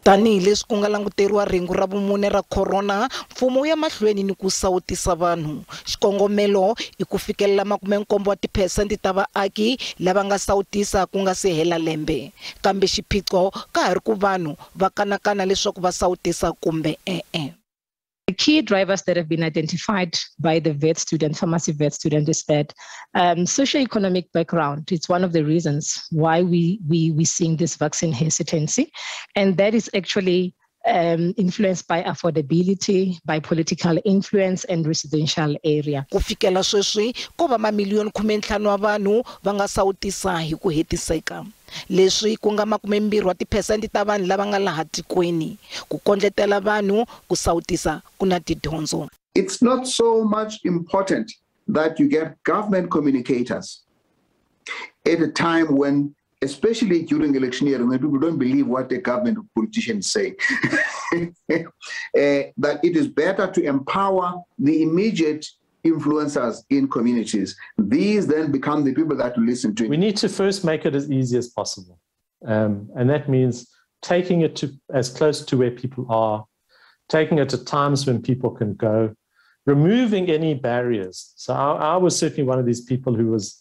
Tanihi leswi ku nga languteriwa rhengu ra vumune ra corona, mfumo ya mahlweni ni ku sawutisa vanhu. Xikongomelo i ku fikelela 70% ta vaaki lava nga sawutisa ku nga se hela lembe. Kambe xiphiqo ka ha ri ku vanhu va kanakana leswaku va sawutisa kumbe e-e. The key drivers that have been identified by the pharmacy vet student is that socioeconomic background is one of the reasons why we're seeing this vaccine hesitancy. And that is actually influenced by affordability, by political influence and residential area. Kufikela sweswi ko va mamiliyoni 15 wa vanhu va nga sawutisa hi ku hetiseka. Leswi ku nga 20% ta vanhu lava nga laha tikweni. Ku kondletela vanhu ku sawutisa kuna tidyondzo. It's not so much important that you get government communicators at a time when, especially during electioneering, when people don't believe what the government politicians say, that it is better to empower the immediate influencers in communities. These then become the people that you listen to. We need to first make it as easy as possible. And that means taking it to as close to where people are, taking it at times when people can go, removing any barriers. So I was certainly one of these people who was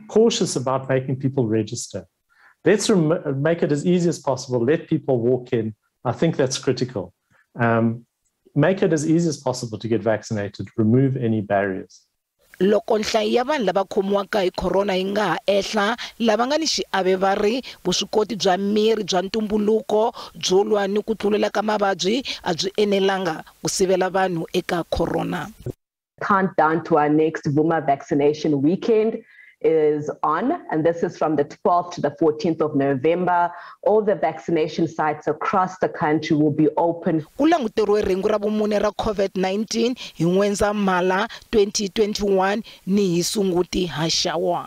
cautious about making people register. Let's make it as easy as possible. Let people walk in. I think that's critical. Make it as easy as possible to get vaccinated. Remove any barriers. Loko nhlayo ya vanhu lava khomiwaka hi corona yi nga ha ehla, lava nga ni xiave va ri vuswikoti bya miri bya ntumbuluko byo lwa ni ku tlulela ka mavabyi a byi enelanga ku sivela vanhu eka corona. Countdown to our next Vuma vaccination weekend is on, and this is from the 12th to the 14th of November. All the vaccination sites across the country will be open. Kulanguteriwe rhengu ra vumune ra COVID-19 hi N'wendzamhala 2021 ni hi Sunguti ha Shawa.